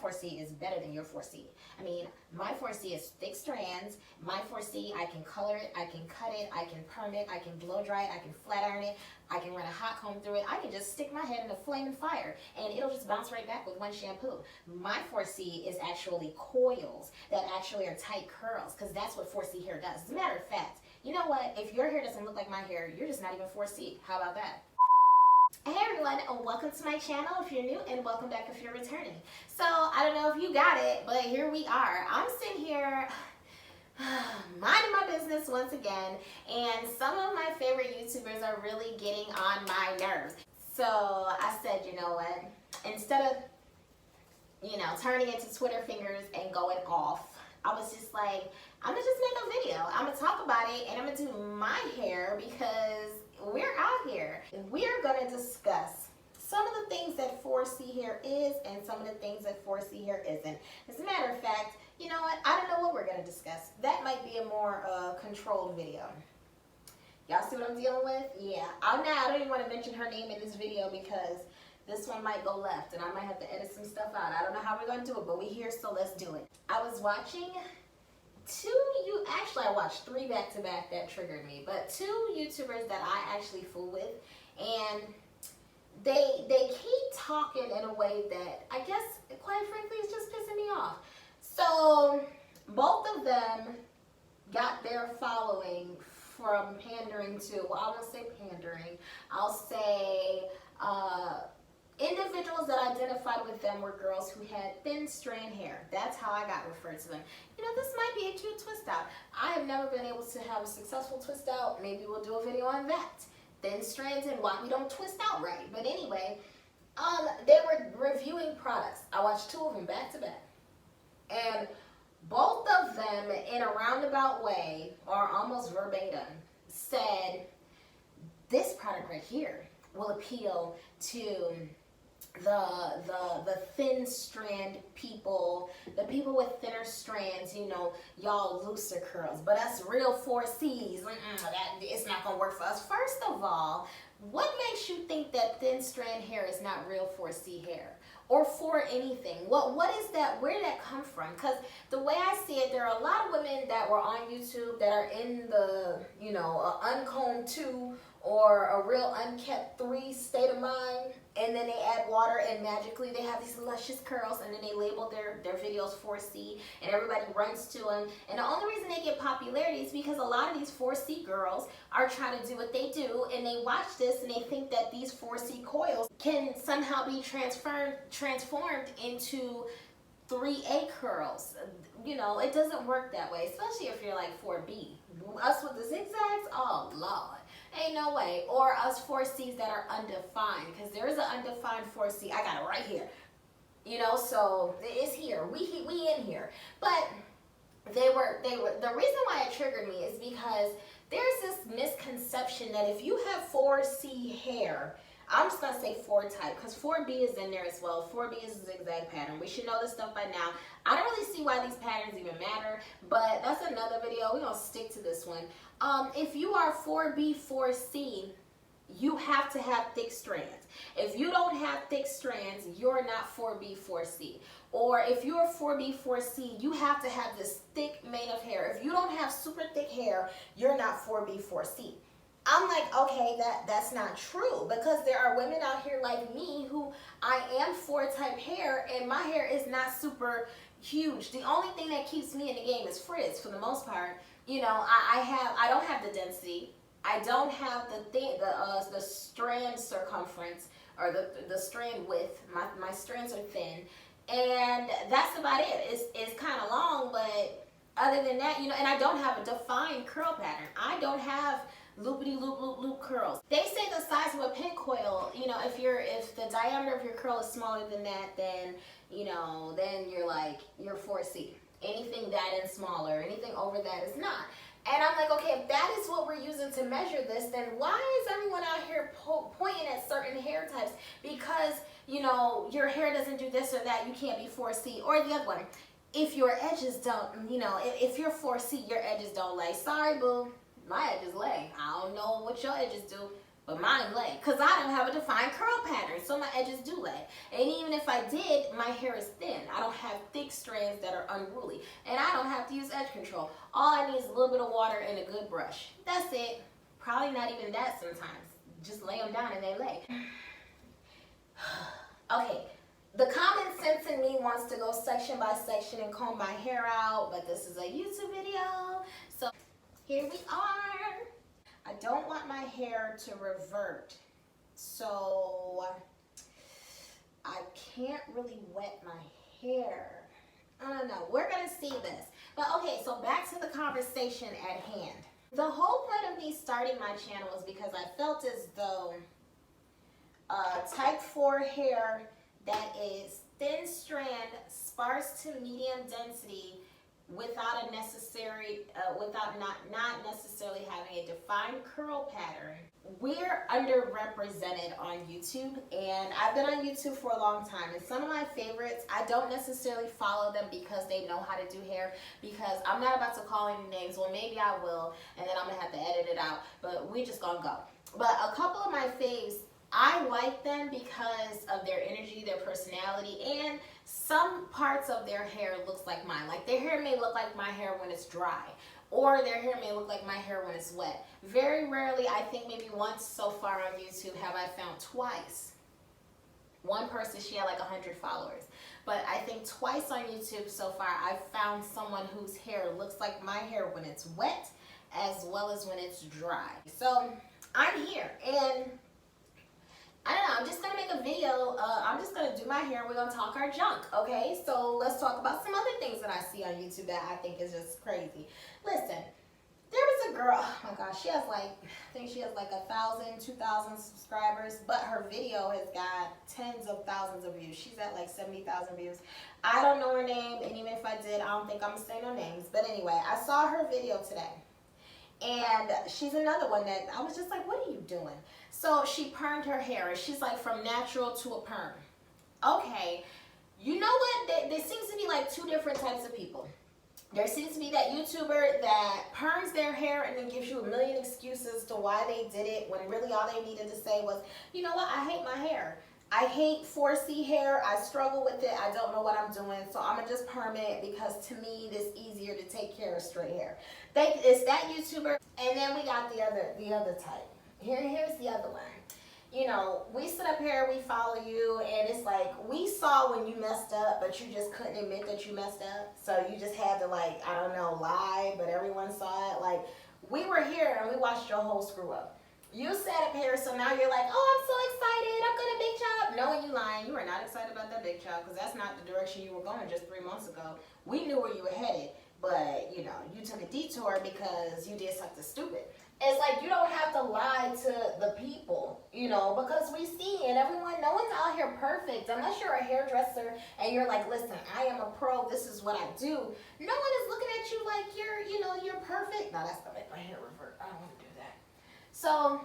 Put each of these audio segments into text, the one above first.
4C is better than your 4C. I mean, my 4C is thick strands. My 4C, I can color it, I can cut it, I can perm it, I can blow dry it, I can flat iron it, I can run a hot comb through it. I can just stick my head in a flaming fire and it'll just bounce right back with one shampoo. My 4C is actually coils that actually are tight curls, because that's what 4C hair does. As a matter of fact, you know what? If your hair doesn't look like my hair, you're just not even 4C. How about that? Hey everyone, and welcome to my channel if you're new, and welcome back if you're returning. So, I don't know if you got it, but here we are. I'm sitting here minding my business once again, and some of my favorite YouTubers are really getting on my nerves. So, I said, you know what? Instead of, turning into Twitter fingers and going off, I was just like, I'm gonna just make a video. I'm gonna talk about it, and I'm gonna do my hair because we're out here. We're gonna discuss some of the things that 4C hair is and some of the things that 4C hair isn't. As a matter of fact, you know what? I don't know what we're gonna discuss. That might be a more controlled video. Y'all see what I'm dealing with? Yeah. I don't even want to mention her name in this video because this one might go left and I might have to edit some stuff out. I don't know how we're gonna do it, but we're here, so let's do it. I was watching I watched 3 back-to-back that triggered me, but 2 YouTubers that I actually fool with, and they keep talking in a way that I guess, quite frankly, is just pissing me off. So both of them got their following from pandering to, well, I won't say pandering, I'll say individuals that identified with them were girls who had thin strand hair. That's how I got referred to them. You know, this might be a cute twist out. I have never been able to have a successful twist out. Maybe we'll do a video on that. Thin strands and why we don't twist out right. But anyway, they were reviewing products. I watched 2 of them back to back. And both of them, in a roundabout way, or almost verbatim, said, this product right here will appeal to the thin strand people, the people with thinner strands, y'all looser curls, but us real 4Cs, it's not gonna work for us. First of all, what makes you think that thin strand hair is not real 4C hair? Or for anything? What is that? Where did that come from? Because the way I see it, there are a lot of women that were on YouTube that are in the, uncombed 2 or a real unkept 3 state of mind, and then they add water and magically they have these luscious curls, and then they label their videos 4C and everybody runs to them. And the only reason they get popularity is because a lot of these 4C girls are trying to do what they do, and they watch this and they think that these 4C coils can somehow be transformed into 3A curls. It doesn't work that way, especially if you're like 4B. Us with the zigzags, oh Lord. Ain't no way. Or us 4Cs that are undefined, because there is an undefined 4C. I got it right here. So it's here. We in here. But they were the reason why it triggered me is because there's this misconception that if you have 4C hair, I'm just going to say 4 type, because 4B is in there as well. 4B is a zigzag pattern. We should know this stuff by now. I don't really see why these patterns even matter, but that's another video. We're going to stick to this one. If you are 4B, 4C, you have to have thick strands. If you don't have thick strands, you're not 4B, 4C. Or if you're 4B, 4C, you have to have this thick mane of hair. If you don't have super thick hair, you're not 4B, 4C. I'm like, okay, that's not true, because there are women out here like me who I am 4 type hair and my hair is not super huge. The only thing that keeps me in the game is frizz for the most part. I don't have the density. I don't have the strand circumference or the strand width. My strands are thin, and that's about it. It's kind of long, but other than that, and I don't have a defined curl pattern. I don't have loopity loop curls. They say the size of a pin coil, if the diameter of your curl is smaller than that, then then you're 4C. Anything that and smaller, anything over that is not. And I'm like, okay, if that is what we're using to measure this, then why is everyone out here pointing at certain hair types? Because, your hair doesn't do this or that, you can't be 4C. Or the other one, if your edges don't, if you're 4C, your edges don't lay. Sorry, boo. My edges lay. I don't know what your edges do, but mine lay because I don't have a defined curl pattern, so my edges do lay. And even if I did, my hair is thin. I don't have thick strands that are unruly, and I don't have to use edge control. All I need is a little bit of water and a good brush. That's it. Probably not even that sometimes. Just lay them down and they lay. Okay, the common sense in me wants to go section by section and comb my hair out, but this is a YouTube video, so here we are. I don't want my hair to revert, so I can't really wet my hair. I don't know, we're gonna see this. But okay, so back to the conversation at hand. The whole point of me starting my channel was because I felt as though type 4 hair that is thin strand, sparse to medium density, without a necessary, not necessarily having a defined curl pattern. We're underrepresented on YouTube, and I've been on YouTube for a long time, and some of my favorites, I don't necessarily follow them because they know how to do hair, because I'm not about to call any names. Well, maybe I will, and then I'm gonna have to edit it out, but we just gonna go. But a couple of my faves, I like them because of their energy, their personality, and some parts of their hair looks like mine. Like their hair may look like my hair when it's dry, or their hair may look like my hair when it's wet. Very rarely, I think maybe once so far on YouTube have I found twice. One person, she had like 100 followers. But I think twice on YouTube so far, I've found someone whose hair looks like my hair when it's wet, as well as when it's dry. So I'm here, and I don't know, I'm just going to make a video. I'm just going to do my hair. We're going to talk our junk, okay? So let's talk about some other things that I see on YouTube that I think is just crazy. Listen, there was a girl, oh my gosh, she has like, I think she has like 1,000, 2,000 subscribers, but her video has got tens of thousands of views. She's at like 70,000 views. I don't know her name, and even if I did, I don't think I'm going to say no names. But anyway, I saw her video today. And she's another one that I was just like, what are you doing? So she permed her hair, and she's like from natural to a perm. Okay, you know what? There seems to be like two different types of people. There seems to be that YouTuber that perms their hair and then gives you a million excuses to why they did it, when really all they needed to say was, you know what, I hate my hair. I hate 4C hair. I struggle with it. I don't know what I'm doing, so I'm going to just perm it because to me it's easier to take care of straight hair. It's that YouTuber. And then we got the other type. Here's the other one. You know, we sit up here, we follow you, and it's like, we saw when you messed up, but you just couldn't admit that you messed up. So you just had to, like, I don't know, lie, but everyone saw it. Like, we were here and we watched your whole screw up. You sat up here, so now you're like, oh, I'm so excited, I'm gonna big chop. Knowing you lying, you were not excited about that big chop, because that's not the direction you were going just 3 months ago. We knew where you were headed, but, you know, you took a detour because you did something stupid. It's like, you don't have to lie to the people, you know, because we see it. Everyone, no one's out here perfect. Unless you're a hairdresser and you're like, listen, I am a pro, this is what I do. No one is looking at you like you're perfect. No, that's gonna make my hair revert. I don't want to do that. So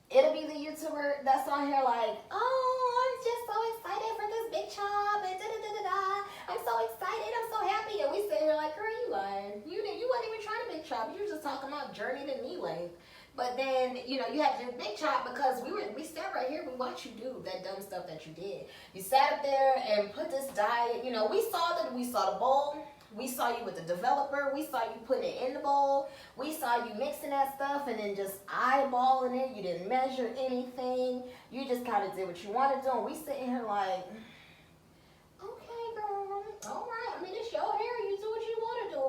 it'll be the YouTuber that's on here like, oh, I'm just so excited for this big chop and da-da-da-da-da. I'm so excited, I'm so happy. And we sit here like, girl, you lying. You wasn't even trying to big chop. You were just talking about journey to knee length. But then, you know, you had to do big chop because we sat right here, we watched you do that dumb stuff that you did. You sat up there and put this dye, you know, we saw the bowl. We saw you with the developer. We saw you putting it in the bowl. We saw you mixing that stuff and then just eyeballing it. You didn't measure anything. You just kind of did what you wanted to do. And we sitting here like, okay, girl, all right. I mean, it's your hair. You do what you want to do.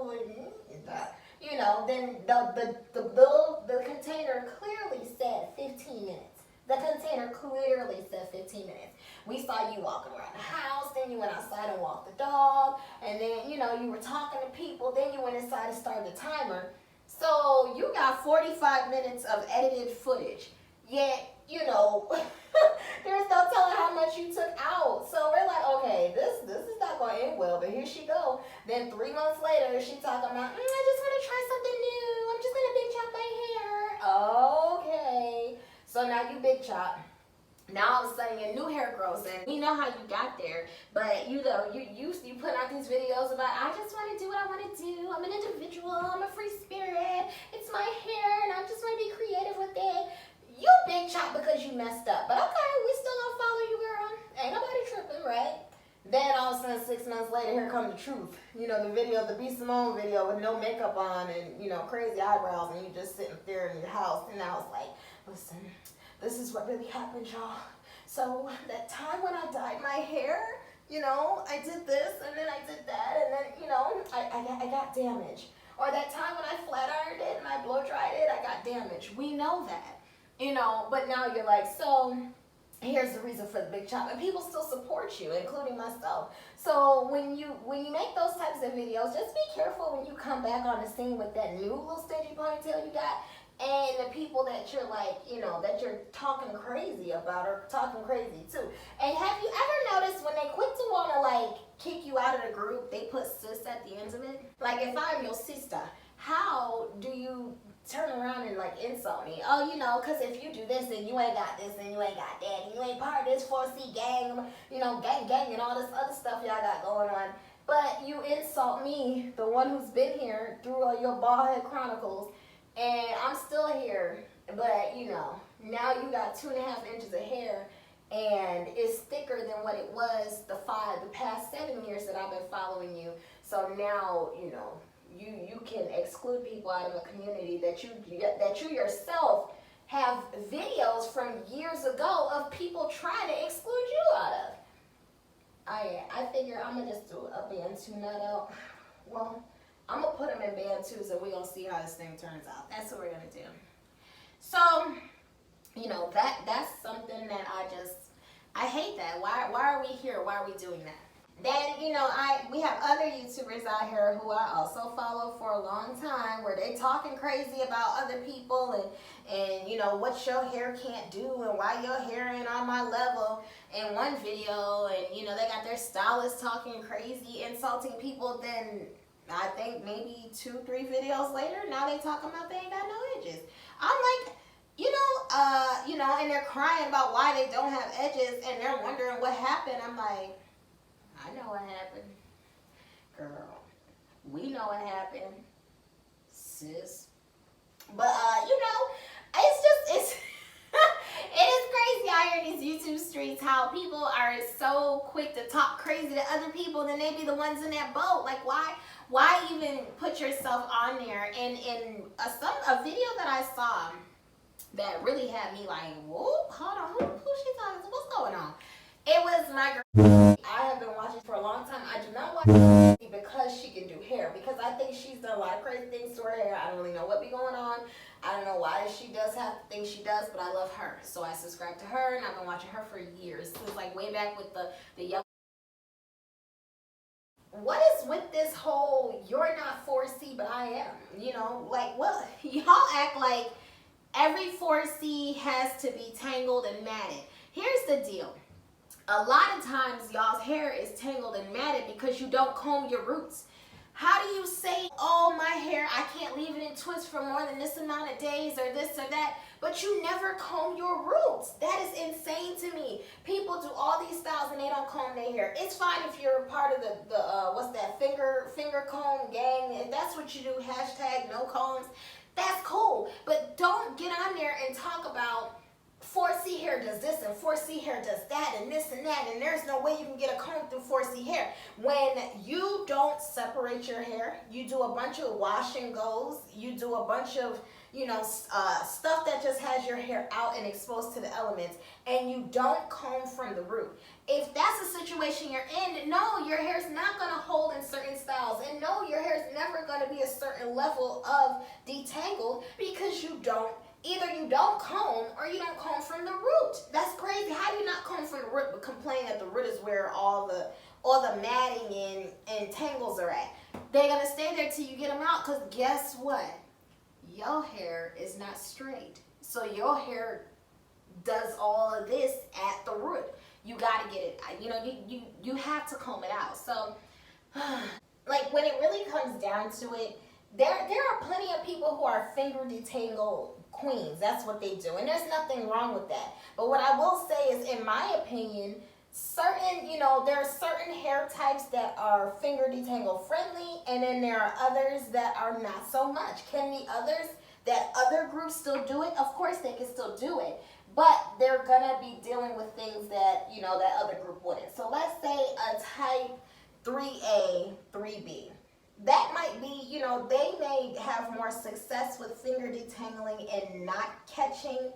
You know, then the container clearly said 15 minutes. The container clearly said 15 minutes. We saw you walking around the house, then you went outside and walked the dog, and then, you know, you were talking to people, then you went inside and started the timer. So you got 45 minutes of edited footage, yet, you know, there's no telling how much you took out. So we're like, okay, this is not going to end well, but here she go. Then 3 months later, she talking about, I just want to try something new. I'm just going to big chop my hair. Okay. So now you big chop. Now all of a sudden your new hair grows in. We know how you got there, but you know, you put out these videos about, I just want to do what I want to do. I'm an individual. I'm a free spirit. It's my hair, and I just want to be creative with it. You big chop because you messed up. But okay, we still gonna follow you, girl. Ain't nobody tripping, right? Then all of a sudden, 6 months later, here comes the truth. You know, the video, the B. Simone video with no makeup on and, you know, crazy eyebrows, and you just sitting there in your house. And I was like, listen, this is what really happened, y'all. So that time when I dyed my hair, you know, I did this and then I did that, and then, you know, I got damaged. Or that time when I flat ironed it and I blow dried it, I got damaged. We know that, you know, but now you're like, so here's the reason for the big chop, and people still support you, including myself. So when you make those types of videos, just be careful when you come back on the scene with that new little stingy ponytail you got, and the people that you're like, you know, that you're talking crazy about are talking crazy too. And have you ever noticed when they quit to want to like kick you out of the group, they put sis at the end of it? Like if I'm your sister, how do you turn around and like insult me? Oh, you know, because if you do this and you ain't got this and you ain't got that and you ain't part of this 4C gang, you know, gang and all this other stuff y'all got going on. But you insult me, the one who's been here through all your bald head chronicles, and I'm still here. But you know, now you got 2.5 inches of hair and it's thicker than what it was the past 7 years that I've been following you. So now, you know, you can exclude people out of a community that you yourself have videos from years ago of people trying to exclude you out of. I figure I'm gonna just do a Bantu nut out. Well, I'm gonna put them in Bantus and we're gonna see how this thing turns out. That's what we're gonna do. So, you know, that's something that I hate that. Why are we here? Why are we doing that? Then, you know, we have other YouTubers out here who I also follow for a long time where they talking crazy about other people and you know, what your hair can't do and why your hair ain't on my level in one video, and you know, they got their stylist talking crazy, insulting people. Then I think maybe 2-3 videos later, now they talking about they ain't got no edges. I'm like, you know, and they're crying about why they don't have edges and they're wondering what happened. I'm like, I know what happened, girl. We know what happened, sis. But you know, it's it is crazy out here in these YouTube streets how people are so quick to talk crazy to other people, then they be the ones in that boat. Like why even put yourself on there? And in a video that I saw that really had me like, whoa, hold on, who she talking to? What's going on? It was my girl. I have been watching for a long time. I do not watch her because she can do hair, because I think she's done a lot of crazy things to her hair. I don't really know what be going on. I don't know why she does have the things she does, but I love her. So I subscribe to her, and I've been watching her for years. Since like way back with the yellow. What is with this whole, you're not 4C, but I am? You know, like, well, y'all act like every 4C has to be tangled and matted. Here's the deal. A lot of times y'all's hair is tangled and matted because you don't comb your roots. How do you say, oh, my hair, I can't leave it in twists for more than this amount of days or this or that, but you never comb your roots? That is insane to me. People do all these styles and they don't comb their hair. It's fine if you're a part of the what's that, finger comb gang. If that's what you do, hashtag no combs, that's cool. But don't get on there and talk about 4C hair does this and 4C hair does that and this and that, and there's no way you can get a comb through 4C hair. When you don't separate your hair, you do a bunch of wash and goes, you do a bunch of, you know, stuff that just has your hair out and exposed to the elements, and you don't comb from the root. If that's the situation you're in, no, your hair's not going to hold in certain styles, and no, your hair's never going to be a certain level of detangled because either you don't comb or you don't comb from the root. That's crazy. How do you not comb from the root but complain that the root is where all the matting and tangles are at? They're going to stay there till you get them out, because guess what? Your hair is not straight. So your hair does all of this at the root. You got to get it, you know, you have to comb it out. So, like, when it really comes down to it, there are plenty of people who are finger detangle queens. That's what they do, and there's nothing wrong with that. But what I will say is, in my opinion, there are certain hair types that are finger detangle friendly, and then there are others that are not so much. Can the others That other groups still do it, of course they can still do it, but they're gonna be dealing with things that, you know, that other group wouldn't. So let's say a type 3A, 3B. That might be, you know, they may have more success with finger detangling and not catching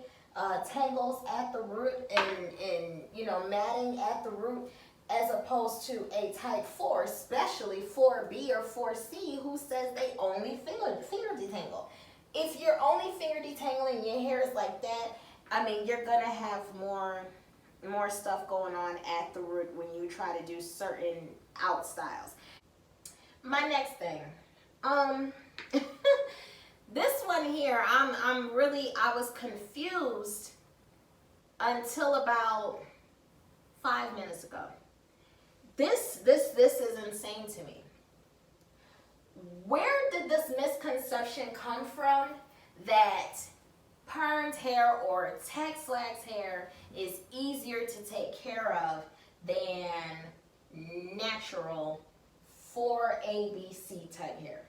tangles at the root and you know, matting at the root, as opposed to a type 4, especially 4B or 4C, who says they only finger detangle. If you're only finger detangling and your hair is like that, I mean, you're gonna have more stuff going on at the root when you try to do certain out styles. My next thing, this one here, I was confused until about 5 minutes ago. This is insane to me. Where did this misconception come from that permed hair or Texlaxed hair is easier to take care of than natural 4ABC type hair?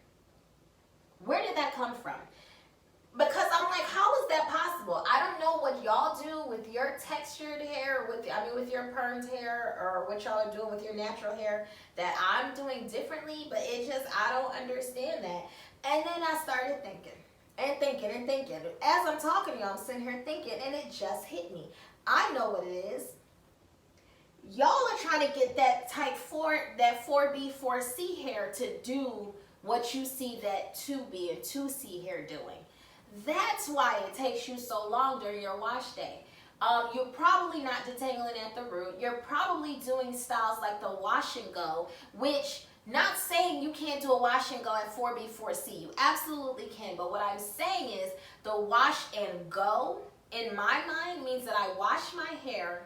Where did that come from? Because I'm like, how is that possible? I don't know what y'all do with your textured hair, with your permed hair, or what y'all are doing with your natural hair that I'm doing differently, but it just, I don't understand that. And then I started thinking and thinking and thinking. As I'm talking to y'all, I'm sitting here thinking, and it just hit me. I know what it is. Y'all are trying to get that type 4, that 4B, 4C hair to do what you see that 2B and 2C hair doing. That's why it takes you so long during your wash day. You're probably not detangling at the root. You're probably doing styles like the wash and go, which, not saying you can't do a wash and go at 4B, 4C. You absolutely can. But what I'm saying is the wash and go, in my mind, means that I wash my hair,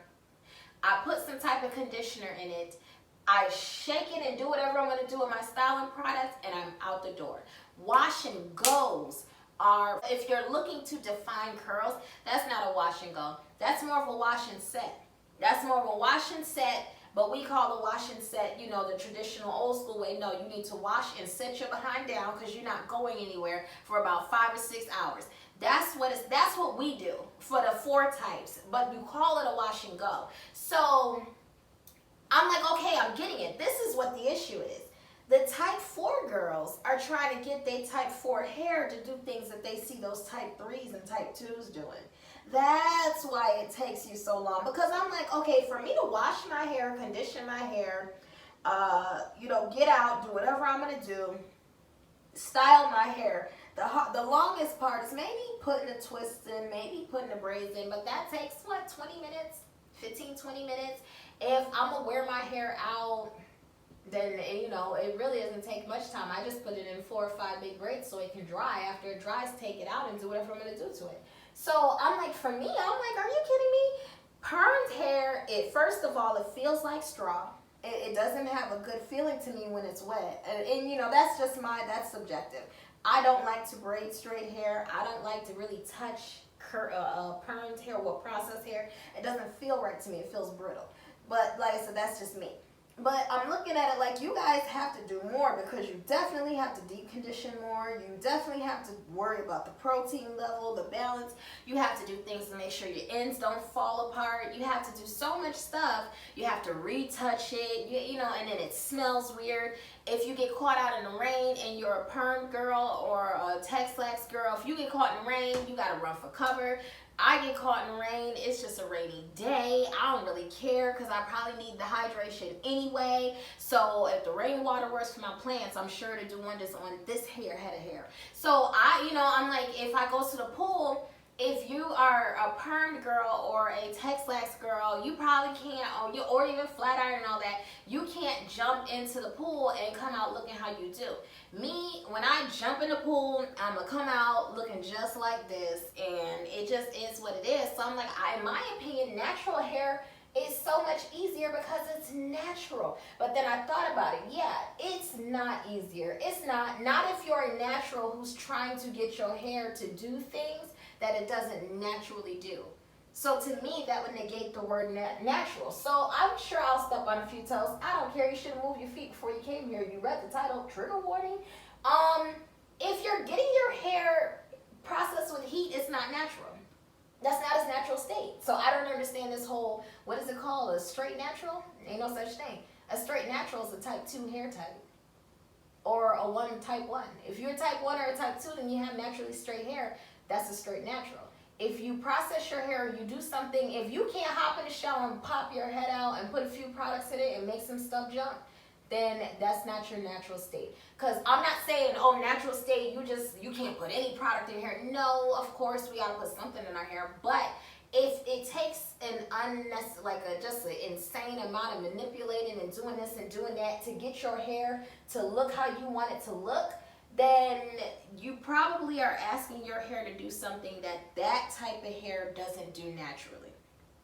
I put some type of conditioner in it, I shake it and do whatever I'm going to do with my styling products, and I'm out the door. Wash and goes are, if you're looking to define curls, that's not a wash and go. That's more of a wash and set. That's more of a wash and set, but we call the wash and set, you know, the traditional old school way. No, you need to wash and set your behind down because you're not going anywhere for about 5 or 6 hours. That's what we do for the 4 types, but you call it a wash and go. So I'm like, okay, I'm getting it. This is what the issue is. The type 4 girls are trying to get their type 4 hair to do things that they see those type 3s and type 2s doing. That's why it takes you so long. Because I'm like, okay, for me to wash my hair, condition my hair, you know, get out, do whatever I'm going to do, style my hair. The longest part is maybe putting the twists in, maybe putting the braids in, but that takes, what, 20 minutes? 15, 20 minutes. If I'm going to wear my hair out, then, you know, it really doesn't take much time. I just put it in 4 or 5 big braids so it can dry. After it dries, take it out and do whatever I'm going to do to it. So I'm like, for me, I'm like, are you kidding me? Permed hair, first of all, it feels like straw. It doesn't have a good feeling to me when it's wet. And you know, that's that's subjective. I don't like to braid straight hair. I don't like to really touch permed hair or processed hair. It doesn't feel right to me. It feels brittle. But like I said, that's just me. But I'm looking at it like you guys have to do more, because you definitely have to deep condition more. You definitely have to worry about the protein level, the balance. You have to do things to make sure your ends don't fall apart. You have to do so much stuff. You have to retouch it, you know, and then it smells weird. If you get caught out in the rain and you're a perm girl or a Texlaxed girl, if you get caught in the rain, you got to run for cover. I get caught in rain, it's just a rainy day. I don't really care because I probably need the hydration anyway. So if the rainwater works for my plants, I'm sure to do wonders on this head of hair. So I'm like, if I go to the pool, if you are a permed girl or a Texlaxed girl, you probably can't, or even flat iron and all that, you can't jump into the pool and come out looking how you do. Me, when I jump in the pool, I'm going to come out looking just like this, and it just is what it is. So I'm like, in my opinion, natural hair is so much easier because it's natural. But then I thought about it. Yeah, it's not easier. It's not if you're a natural who's trying to get your hair to do things that it doesn't naturally do. So to me, that would negate the word natural. So I'm sure I'll step on a few toes. I don't care. You should have moved your feet before you came here. You read the title, trigger warning. If you're getting your hair processed with heat, it's not natural. That's not its natural state. So I don't understand this whole, what is it called? A straight natural? Ain't no such thing. A straight natural is a type 2 hair type. Or a 1 type 1. If you're a type 1 or a type 2, then you have naturally straight hair. That's a straight natural. If you process your hair, you do something, if you can't hop in the shower and pop your head out and put a few products in it and make some stuff jump, then that's not your natural state. Because I'm not saying, oh, natural state, you can't put any product in your hair. No, of course, we got to put something in our hair. But if it takes an unnecessary, just an insane amount of manipulating and doing this and doing that to get your hair to look how you want it to look, then you probably are asking your hair to do something that type of hair doesn't do naturally.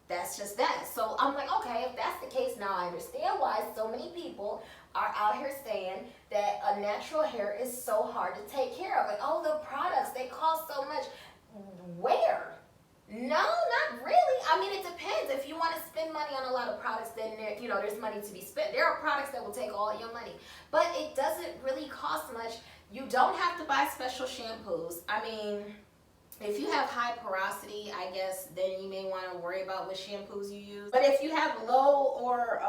That's just that. So I'm like, okay, if that's the case, now I understand why so many people are out here saying that a natural hair is so hard to take care of. Like, oh, the products, they cost so much. Where? No, not really. I mean, it depends. If you want to spend money on a lot of products, then there's money to be spent. There are products that will take all your money, but it doesn't really cost much. You don't have to buy special shampoos. I mean, if you have high porosity, I guess then you may want to worry about what shampoos you use. But if you have low or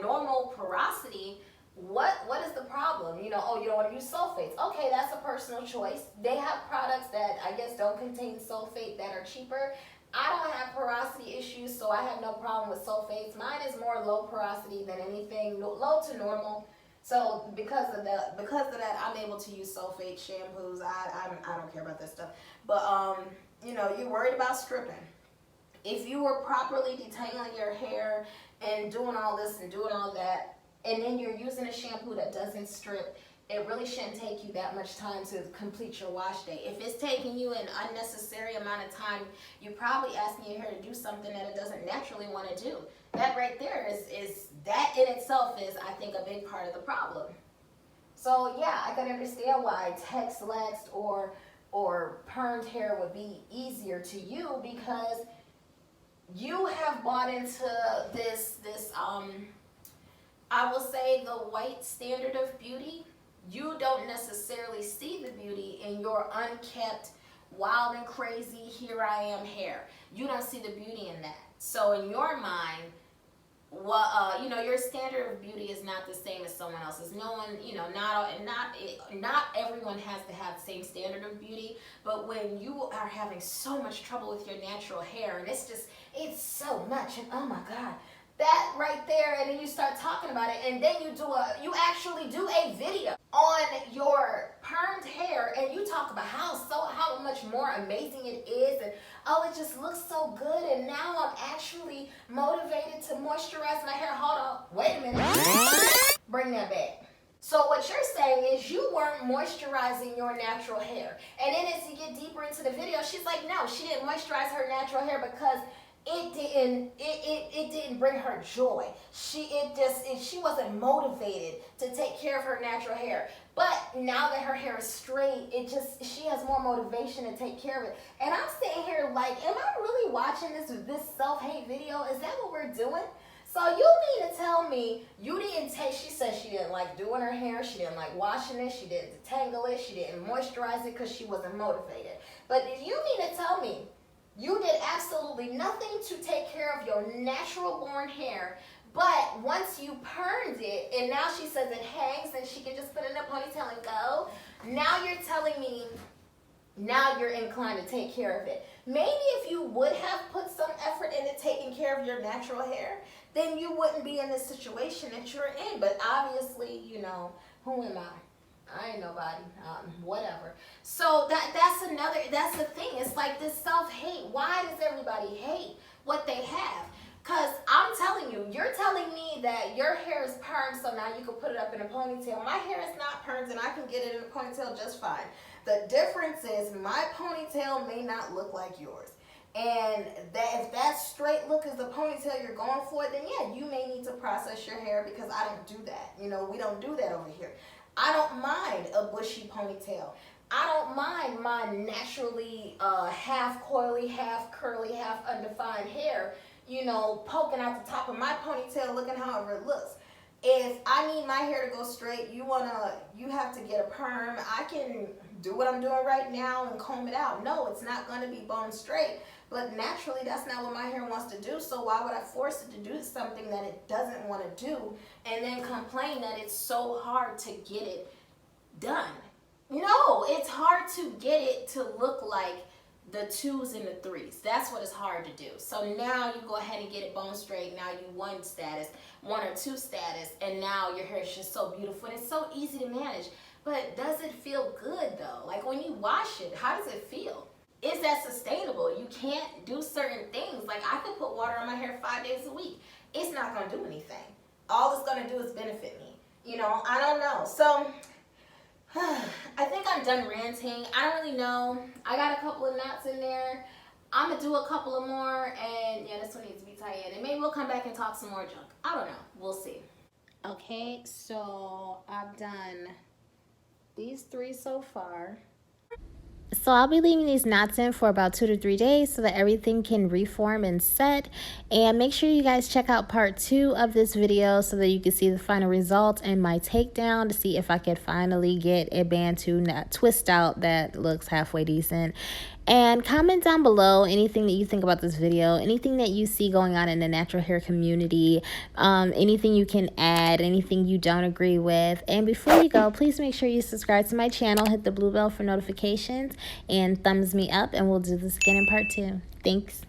normal porosity, what is the problem? Oh, you don't want to use sulfates. Okay, that's a personal choice. They have products that I guess don't contain sulfate that are cheaper. I don't have porosity issues, so I have no problem with sulfates. Mine is more low porosity than anything, low to normal. So because of that, I'm able to use sulfate shampoos. I don't care about that stuff. But you're worried about stripping. If you were properly detangling your hair and doing all this and doing all that, and then you're using a shampoo that doesn't strip, it really shouldn't take you that much time to complete your wash day. If it's taking you an unnecessary amount of time, you're probably asking your hair to do something that it doesn't naturally want to do. That right there is that in itself is, I think, a big part of the problem. So yeah, I can understand why Texlaxed or permed hair would be easier to you, because you have bought into this I will say the white standard of beauty. You don't necessarily see the beauty in your unkept, wild and crazy, here I am hair. You don't see the beauty in that. So in your mind, your standard of beauty is not the same as someone else's. No one, not everyone has to have the same standard of beauty. But when you are having so much trouble with your natural hair, and it's so much, and oh my God, that right there, and then you start talking about it, and then you actually do a video on your permed hair, and you talk about how much more amazing it is, and oh, it just looks so good, and now I'm actually motivated to moisturize my hair. Hold on, wait a minute, bring that back. So what you're saying is you weren't moisturizing your natural hair, and then as you get deeper into the video, she's like, no, she didn't moisturize her natural hair because it didn't bring her joy. She wasn't motivated to take care of her natural hair. But now that her hair is straight, she has more motivation to take care of it. And I'm sitting here like, am I really watching this self-hate video? Is that what we're doing? So you mean to tell me you didn't she said she didn't like doing her hair, she didn't like washing it, she didn't detangle it, she didn't moisturize it because she wasn't motivated. But you mean to tell me you did absolutely nothing to take care of your natural born hair, but once you permed it, and now she says it hangs and she can just put it in a ponytail and go, now you're telling me now you're inclined to take care of it. Maybe if you would have put some effort into taking care of your natural hair, then you wouldn't be in this situation that you're in. But obviously, who am I? I ain't nobody, whatever. So that's the thing. It's like this self-hate. Why does everybody hate what they have? Because I'm telling you, you're telling me that your hair is permed, so now you can put it up in a ponytail. My hair is not permed, and I can get it in a ponytail just fine. The difference is my ponytail may not look like yours. And if that straight look is the ponytail you're going for, then yeah, you may need to process your hair, because I don't do that. We don't do that over here. I don't mind a bushy ponytail. I don't mind my naturally half coily, half curly, half undefined hair, poking out the top of my ponytail, looking however it looks. If I need my hair to go straight, you have to get a perm. I can do what I'm doing right now and comb it out. No, it's not gonna be bone straight. But naturally, that's not what my hair wants to do. So why would I force it to do something that it doesn't want to do, and then complain that it's so hard to get it done? No, it's hard to get it to look like the 2s and the 3s. That's what is hard to do. So now you go ahead and get it bone straight. Now you 1 status, 1 or 2 status, and now your hair is just so beautiful and it's so easy to manage. But does it feel good though? Like when you wash it, how does it feel? Is that sustainable? You can't do certain things. Like I could put water on my hair 5 days a week. It's not gonna do anything. All it's gonna do is benefit me. You know, I don't know. So I think I'm done ranting. I don't really know. I got a couple of knots in there. I'm gonna do a couple of more, and yeah, this one needs to be tied in. And maybe we'll come back and talk some more junk. I don't know. We'll see. Okay, so I've done these 3 so far. So I'll be leaving these knots in for about 2 to 3 days so that everything can reform and set. And make sure you guys check out part 2 of this video so that you can see the final result and my takedown to see if I could finally get a Bantu twist out that looks halfway decent. And comment down below anything that you think about this video, anything that you see going on in the natural hair community, anything you can add, anything you don't agree with. And before you go, please make sure you subscribe to my channel, hit the blue bell for notifications, and thumbs me up, and we'll do this again in part 2. Thanks.